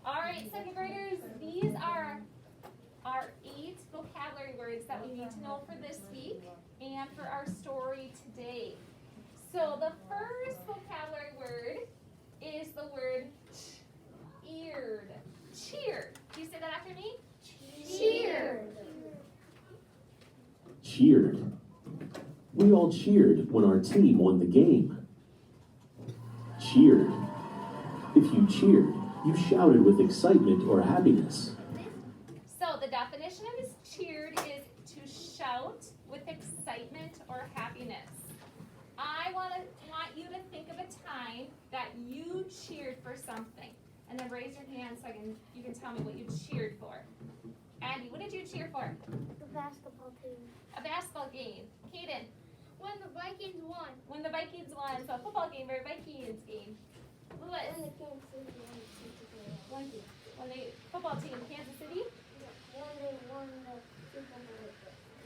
All right, second graders, these are our 8 vocabulary words that we need to know for this week and for our story today. So the first vocabulary word is the word cheered. Cheered. Can you say that after me? Cheered. Cheered. We all cheered when our team won the game. Cheered. If you cheered, you shouted with excitement or happiness. So the definition of cheered is to shout with excitement or happiness. I want you to think of a time that you cheered for something. And then raise your hand so you can tell me what you cheered for. Andy, what did you cheer for? The basketball team. A basketball game. Kaden? When the Vikings won. When the Vikings won. So a football game or a Vikings game. Lewis? When the Kansas City won. When the football team, Kansas City? When they won the Super Bowl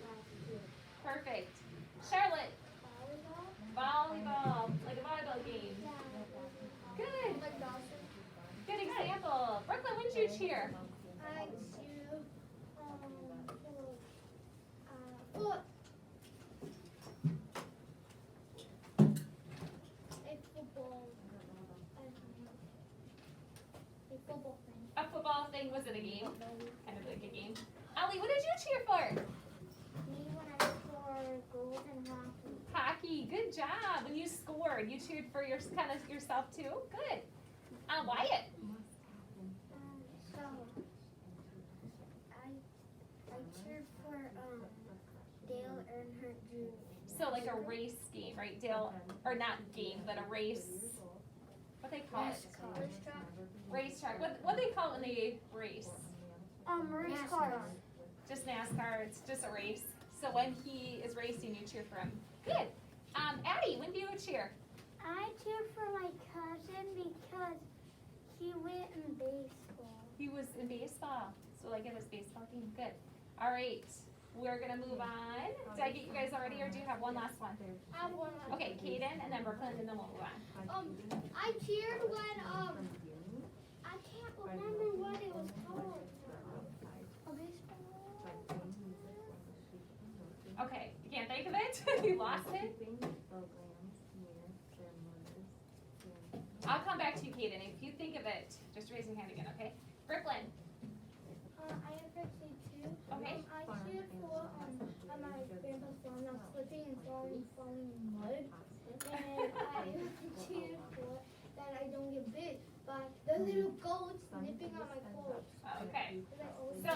last year. Perfect. Charlotte? Volleyball? Volleyball. Like a volleyball game. Good. Like Dawson. Good example. Brooklyn, when did you cheer? I cheer a football thing. A football thing. Was it a game? Kind of like a game. Ellie, what did you cheer for? Me when I scored goals in hockey. Hockey. Good job. When you scored, you cheered for yourself too? Good. Wyatt? So I cheered for Dale Earnhardt Jr. So like a race game, right? Dale, or not game, but a race. What they call it? Racetrack. What do they call it when they race? Race cars. Just NASCAR. It's just a race. So when he is racing, you cheer for him. Good. Addie, when do you cheer? I cheer for my cousin because he went in baseball. He was in baseball. So like it was baseball game. Good. All right. We're gonna move on. Did I get you guys already, or do you have one last one? I have one. Okay, Kaden, and then Brooklyn, and then we'll move on. I cheered when I can't remember what it was called. A baseball. Okay, you can't think of it? You lost it? I'll come back to you, Kaden. If you think of it, just raise your hand again, okay? Brooklyn. I have actually two. Okay. I cheered for on my grandpa's farm. I'm slipping and falling in mud, and I cheered for that I don't get bit by the little goats nipping on my clothes. Okay. So,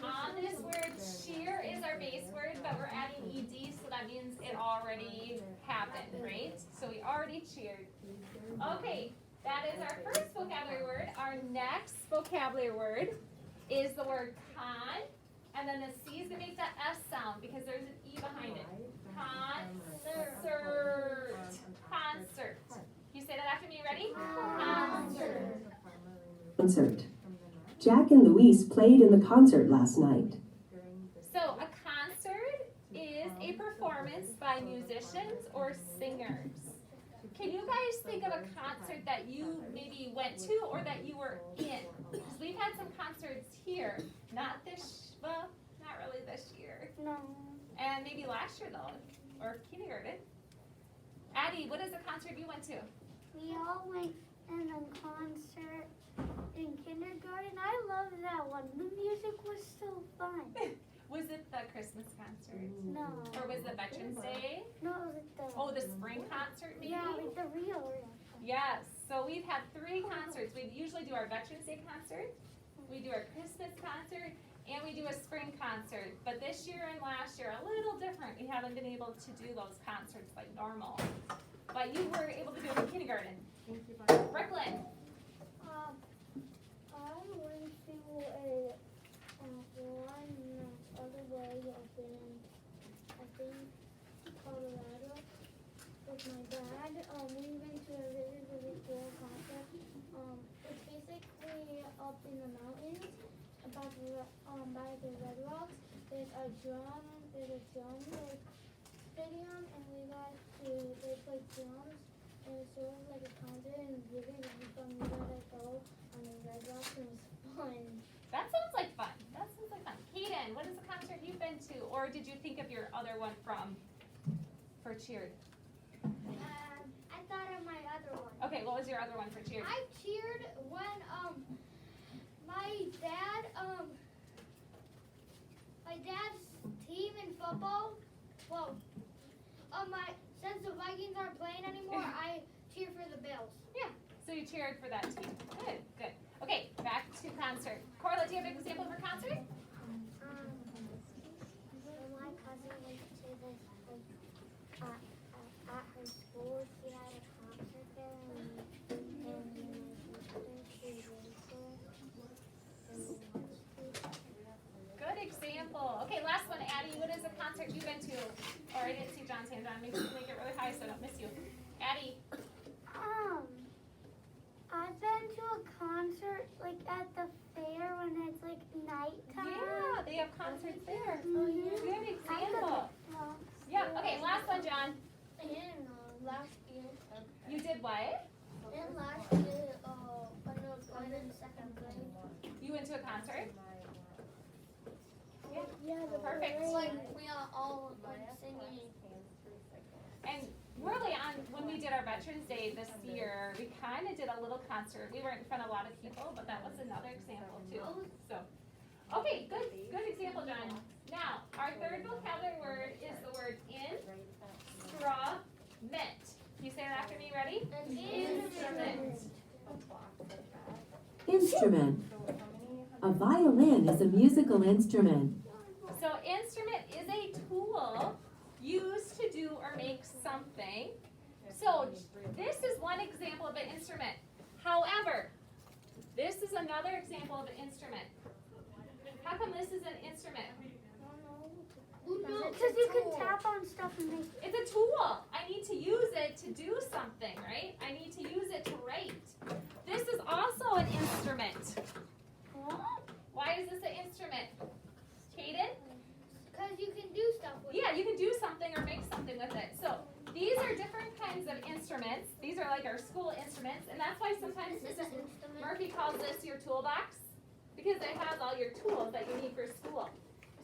on this word, cheer is our base word, but we're adding ed, so that means it already happened, right? So we already cheered. Okay, that is our first vocabulary word. Our next vocabulary word is the word con, and then the C is going to make that S sound because there's an E behind it. Concert. Concert. You say that after me, ready? Concert. Concert. Jack and Louise played in the concert last night. So a concert is a performance by musicians or singers. Can you guys think of a concert that you maybe went to or that you were in? Because we've had some concerts here. Not really this year. No. And maybe last year though, or kindergarten. Addie, what is the concert you went to? We all went in a concert in kindergarten. I loved that one. The music was so fun. Was it the Christmas concert? No. Or was it Veterans Day? No, it was Oh, the spring concert maybe? Yeah, like the real. Yes, so we've had 3 concerts. We usually do our Veterans Day concert, we do our Christmas concert, and we do a spring concert. But this year and last year, a little different. We haven't been able to do those concerts like normal. But you were able to do it in kindergarten. Brooklyn. I went to a one other way up in, I think, Colorado with my dad. We went to a really, really cool concert. It's basically up in the mountains, by the Red Rocks. There's a drum like stadium, and they play drums, and it's sort of like a concert, and really, really fun. We gotta go on the that sounds fun. That sounds like fun. That sounds like fun. Kaden, what is a concert you've been to? Or did you think of your other one for cheer? I thought of my other one. Okay, what was your other one for cheer? I cheered when my dad's team in football. Well, since the Vikings aren't playing anymore, I cheer for the Bills. Yeah, so you cheered for that team. Good, good. Okay, back to concert. Corla, do you have an example for concert? When my cousin went to this, at her school, she had a concert there, and Good example. Okay, last one, Addie. What is a concert you've been to? Or I didn't see John's hand on. Make it really high so I don't miss you. Addie. I've been to a concert like at the fair when it's like nighttime. Yeah, they have concerts there. Mhm. Good example. Yeah, okay, last one, John. And last year. You did what? And last year, when I was going in second grade. You went to a concert? Yeah, Perfect. Like we are all like singing. And really when we did our Veterans Day this year, we kind of did a little concert. We weren't in front of a lot of people, but that was another example too. So, okay, good example, John. Now, our third vocabulary word is the word instrument. Can you say that after me? Ready? An Instrument. Instrument. A violin is a musical instrument. So instrument is a tool used to do or make something. So this is one example of an instrument. However, this is another example of an instrument. How come this is an instrument? Because you can tap on stuff and make. It's a tool. I need to use it to do something, right? I need to use it to write. This is also an instrument. Why is this an instrument? Kaden? Because you can do stuff with Yeah, you can do something or make something with it. So these are different kinds of instruments. These are like our school instruments, and that's why sometimes This is an Mrs. instrument. Murphy calls this your toolbox, because it has all your tools that you need for school.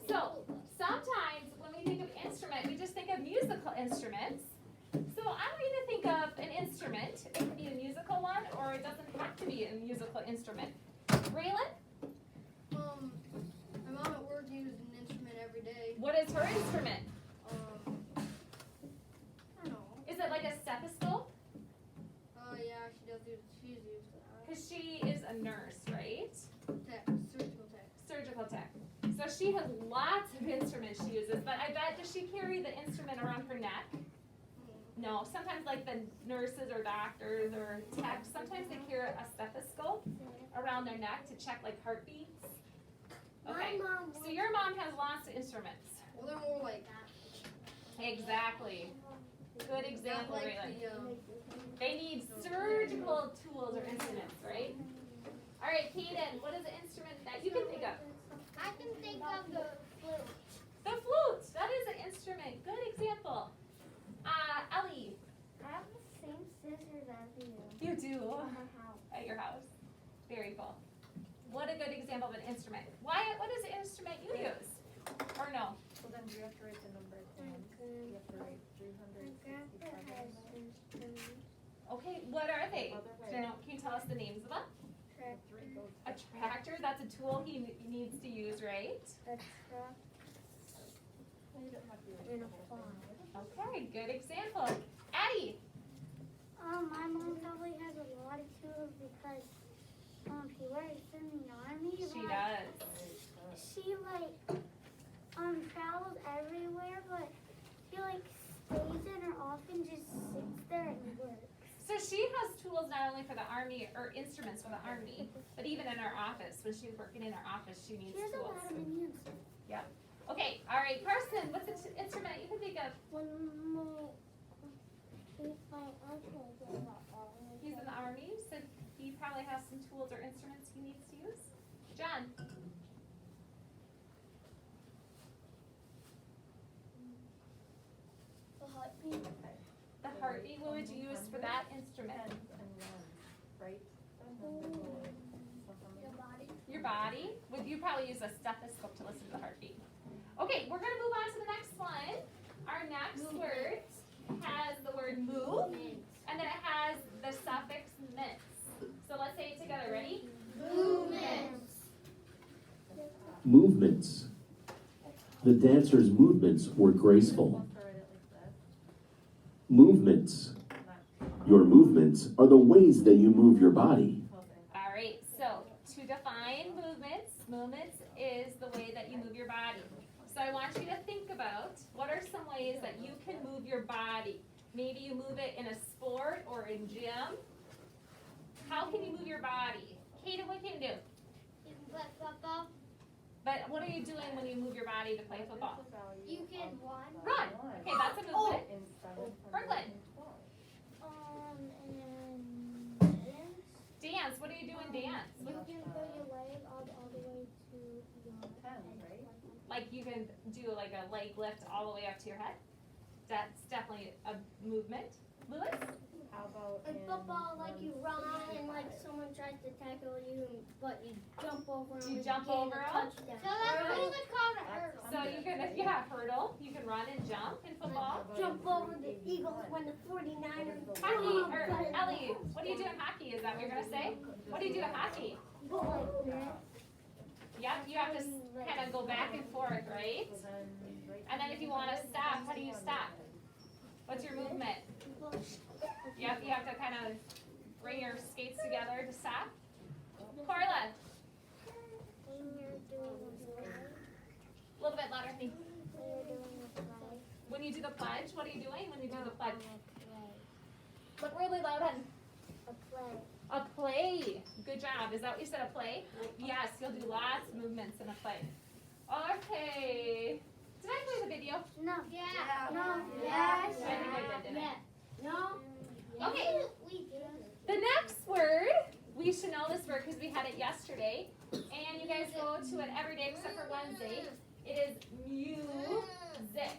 So sometimes when we think of instrument, we just think of musical instruments. So I want you to think of an instrument. It could be a musical one, or it doesn't have to be a musical instrument. Raylan, My mom at work uses an instrument every day. what is her instrument? I don't know. Is it like a stethoscope? Yeah, she's used that. Because she is a nurse, right? Surgical tech. Surgical tech. So she has lots of instruments she uses, but I bet, does she carry the instrument around her neck? No, sometimes like the nurses or doctors or techs, sometimes they carry a stethoscope around their neck to check like heartbeats. Okay, My mom so your mom has lots of instruments. Well, they're more like Exactly. Good example, not like Raylan. the They need surgical tools or instruments, right? All right, Kaden, what is an instrument that you can think of? I can think of the flute. The flute, that is an instrument. Good example. Ellie, I have the same scissors as you. you do In my house. at your house. Very cool. What a good example of an instrument. Wyatt, what is the instrument you use? Or no? So then do you have to write the number My 10? You have to write grandpa has 367. instruments. Okay, what are they? Other way. Can you tell us the names of them? Tractor, A tractor, that's a tool he needs to use, right? a truck, You don't have to write and a the whole farm. Okay, good example. Addie, My mom probably has a lot of tools because she works in the army. she like, does. She travels everywhere, but she stays in her office and just sits there and works. So she has tools not only for the army, or instruments for the army, but even in her office, when she's working in her office, she needs She has a tools. lot of minions. Okay, all right, Carson, what's the instrument you can think of? When my uncle did that, He's in the army, so he probably has some tools or instruments he needs to use. John, the heartbeat. the heartbeat, what would you use for that instrument? And run, right? And then go away. So how body. Would you probably use a stethoscope to listen to the heartbeat? Okay, we're gonna move on to the next one. Our next word has the word move, and then it has the suffix ments. So let's say it together. Ready? Movements. Movements. The dancer's movements were graceful. Let's write it like this. Movements. Not Your movements are the ways that you move your body. All right, so to define movements is the way that you move your body. So I want you to think about what are some ways that you can move your body. Maybe you move it in a sport or in gym. How can you move your body? Kaden, what can you do? You can play football. But what are you doing when you move your body to play football? You can run. Run. Okay, that's a movement. Brooklyn. And dance. Dance. What do you do in dance? You can throw your leg all the way to your head. Like you can do like a leg lift all the way up to your head. That's definitely a movement. Lewis? How about In football, like you run and like someone tries to tackle you, but you jump over them. Do you and jump gain a over 'em? touchdown. So that's what it's called a hurdle. So you can, if you have hurdle, you can run and jump in football. Jump over the Eagles when the 49ers. Hockey, or Ellie, what do you do in hockey? Is that what you're gonna say? What do you do in hockey? Like that. Yep, you have to kind of go back and forth, right? And then if you want to stop, how do you stop? What's your movement? Yep, you have to kind of bring your skates together to stop. Corla, When you're doing a a little bit louder, please. When you do the pledge, what are you doing when you do the pledge? Look really loud on a play. a play. Good job. Is that what you said, a play? Yes, you'll do lots of movements in a play. Okay. Did I play the video? No. Yeah. No. I Yes. think I did, didn't I? Yes. No. Okay. We did. The next word, we should know this word because we had it yesterday. And you guys go to it every day except for Wednesday. It is music.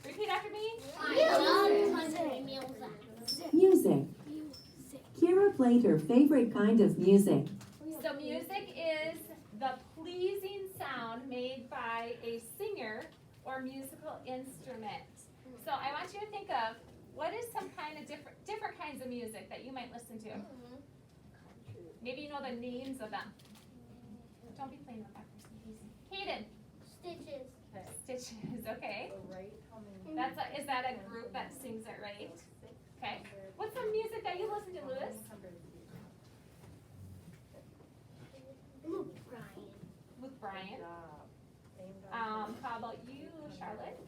Repeat after me. Music. Kira played her favorite kind of music. So music is the pleasing sound made by a singer or musical instrument. So I want you to think of what is some kind of different kinds of music that you might listen to. Maybe you know the names of them. Don't be playing with that person, Kaden. Stitches. Stitches, okay. Right, how many? Is that a group that sings it right? Okay. What's some music that you listen to, Lewis? Luke Bryan. Luke Bryan. How about you, Charlotte?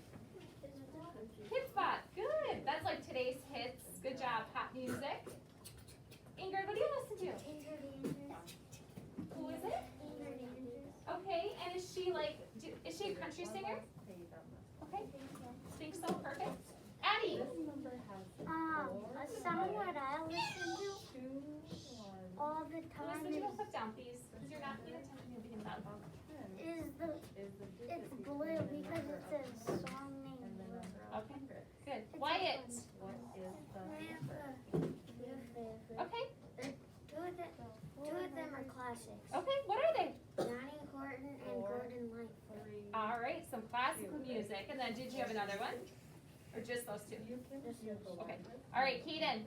Hit Spot, good. That's like today's hits. Good job. Pop music. Ingrid, what do you listen to? Ingrid Andrews. Who is it? Ingrid Andrews. Okay, and is she like, is she a country singer? Okay, think so, perfect. Addie, A song that I listen to all the Lewis, time would you go sit down, please? Because you're not paying attention, you'll be in loud. it's blue because it's a song named Blue. Okay, good. Wyatt, okay, Two of them are classics. okay, what are they? Johnny Horton and Gordon Lightfoot. All right, some classical music. And then did you have another one? Or just those two? Okay. All right, Keaton.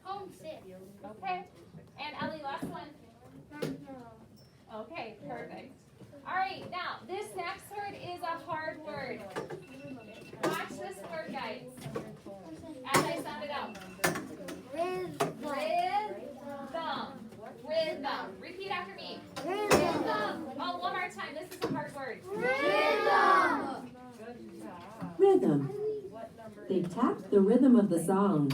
Homesick. Okay. And Ellie, last one. Okay, perfect. All right, now this next word is a hard word. Watch this word, guys. As I sound it out. Rhythm. Repeat after me. Rhythm. Oh, one more time. This is a hard word. Rhythm. Rhythm. They tapped the rhythm of the song.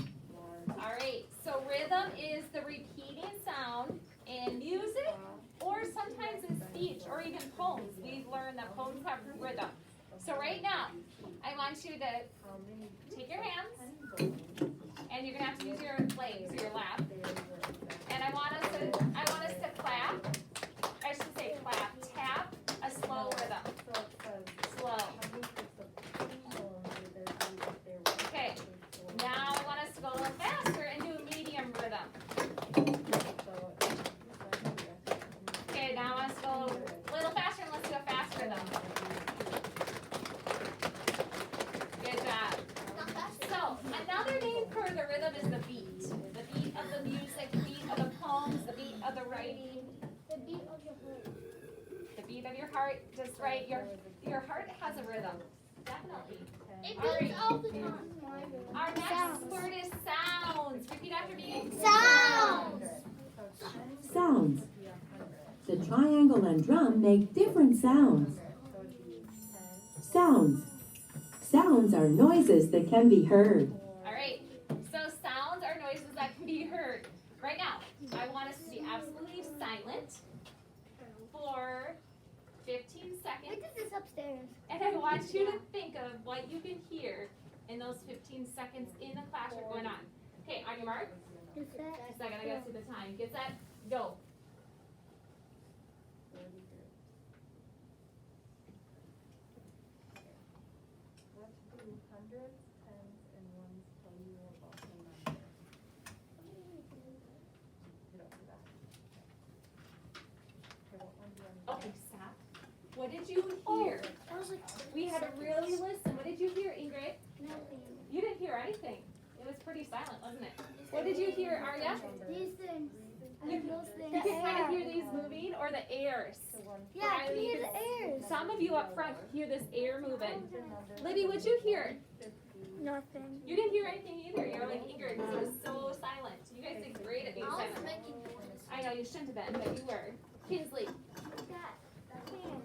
All right, so rhythm is the repeating sound in music or sometimes in speech or even poems. We've learned that poems have rhythm. So right now, I want you to take your hands and you're gonna have to use your legs or your lap. And I want us to clap. I should say clap. Tap a slow rhythm. Slow. Okay. Now I want us to go a little faster and do a medium rhythm. Okay, now I want us to go a little The beat of your heart. The beat of your heart, just right. Your heart has a rhythm. Definitely. It All right. beats all the time. Our next Sounds. word is sounds. Repeat after me. Sounds. Sounds. The triangle and drum make different sounds. Sounds. Sounds are noises that can be heard. All right. So sounds are noises that can be heard. Right now, I want us to be absolutely silent for 15 Look seconds. at this upstairs. And I want you to think of what you can hear in those 15 seconds in the classroom going on. Okay, on your mark. Is that? Just a second, I gotta see the time. Get set, go. What do hundreds, tens, and ones tell you about the number? You don't do that. Okay, what one do you want? Okay, stop. What did you hear? That was like We had to really listen. What did you hear, Ingrid? nothing. You didn't hear anything. It was pretty silent, wasn't it? What did you hear, Arya? These things. You The can kind of air. hear these moving or the airs. The one. Yeah, I can hear the airs. Some of you up front hear this air moving. Libby, what'd you hear? Nothing. You didn't hear anything either. You're like Ingrid because it was so silent. You guys did great at being I was silent. making noise. I know you shouldn't have been, but you were. Kinsley, That fan.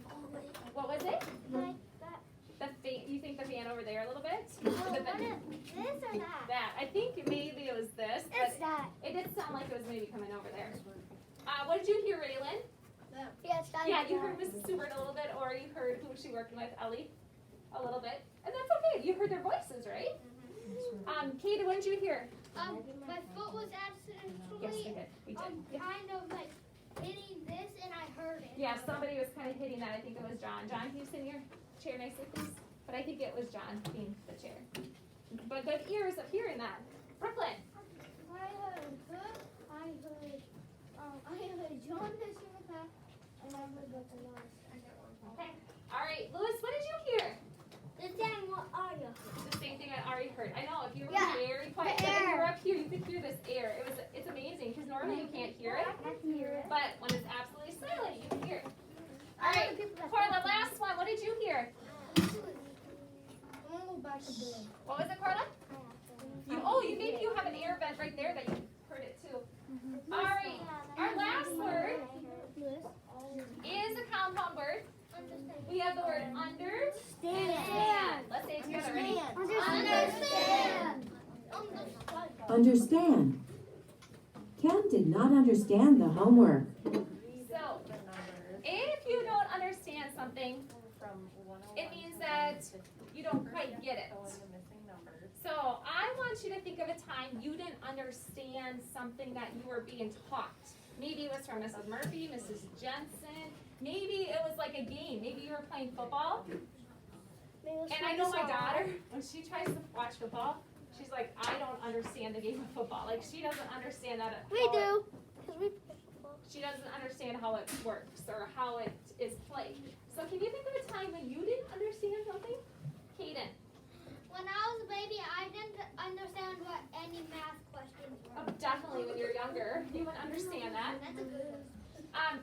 what was it? Like that. The fan. You think the fan over there a little bit? Oh, The- what is this or that? That. I think maybe it was this, It's but that. it did sound like it was maybe coming over there. What did you hear, Raylan? Yeah, it's that. Yeah, you heard Mrs. Seward a little bit, or you heard who was she working with, Ellie, a little bit, and that's okay. You heard their voices, right? Katie, what did you hear? My foot was Yes, we absolutely did. We did. kind of like hitting this, and I heard it. Yeah, somebody was kind of hitting that. I think it was John. John, can you sit in your chair nicely, please? But I think it was John hitting the chair. But good ears of hearing that. Brooklyn. I heard good. I heard John missing with that, and I heard like a lot. Okay. All right, Lewis, what did you hear? The same what are you? The same thing I already heard. I know if you were Yeah, very quiet, the but if you air. were up here, you could hear this air. It's amazing because normally you can't hear it, I can hear it. but when it's absolutely silent, you can hear it. All right, Corla, last one. What did you hear? I'm gonna go back to bed. What was it, Corla? You maybe you have an air vent right there that you heard it too. All right, our last word is a compound word. We have the word under and stand. Let's say it together. Ready? Understand. Understand. Ken did not understand the homework. So, The numbers if you don't understand something, from 101 it means to that 150. you don't quite get it. Fill in the missing numbers. So I want you to think of a time you didn't understand something that you were being taught. Maybe it was from Mrs. Murphy, Mrs. Jensen. Maybe it was like a game. Maybe you were playing football. And I know my daughter, when she tries to watch football, she's like, I don't understand the game of football. Like she doesn't understand that at We all. do. 'Cause we play football. She doesn't understand how it works or how it is played. So can you think of a time when you didn't understand something? Kaden. When I was a baby, I didn't understand what any math questions Oh, were. definitely when you're younger, you would understand that. That's a good.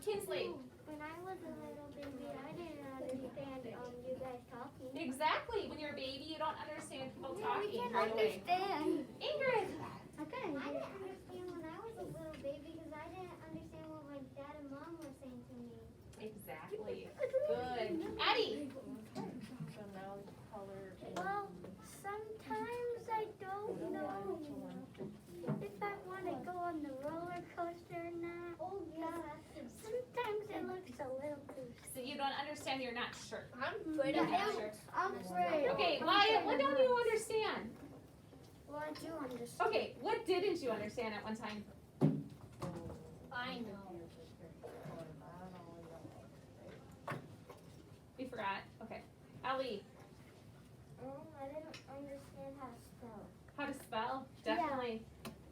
Kinsley. When I was a little baby, I didn't understand you guys talking. Exactly. When you're a baby, you don't understand people We talking can right away. understand. Ingrid. I didn't understand when I was a little baby because I didn't understand what my dad and mom were saying to me. Exactly. Good. Addie. So now color in Well, sometimes I don't 101 know to 150. if I want to go on the roller coaster or not. Oh, yeah. Sometimes it looks a little too. So you don't understand, you're not sure. I'm afraid You're of not it. sure. I'm afraid. Okay, Wyatt, what don't you understand? Well, I do understand. Okay, what didn't you understand at one time? I know. We forgot. Okay. Ellie, I didn't understand how to spell. how to spell? Yeah. Definitely.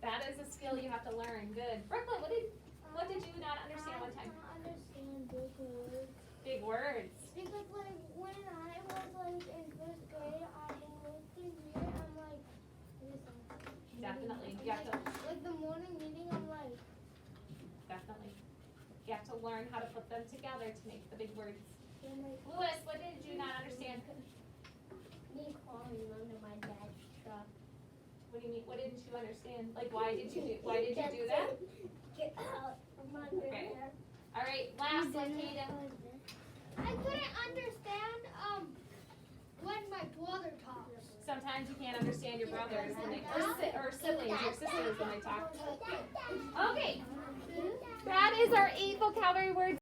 That is a skill you have to learn. Good. Brooklyn, what did you not understand one time? I don't understand big words. Big words. Because like when I was like in first grade, I looked in here, I'm like, listen. Definitely. You have to Like the morning meeting, I'm like, definitely. You have to learn how to put them together to make the big words. Then I Lewis, what did you not understand? me crawling under my dad's truck. What do you mean? What didn't you understand? Like, why did you do that? Get out from under Okay. there. All right, last one, Kaden. I couldn't understand when my brother talks. Sometimes you can't understand your brothers when they, or siblings, your sisters when they talk. Okay, that is our 8 vocabulary words.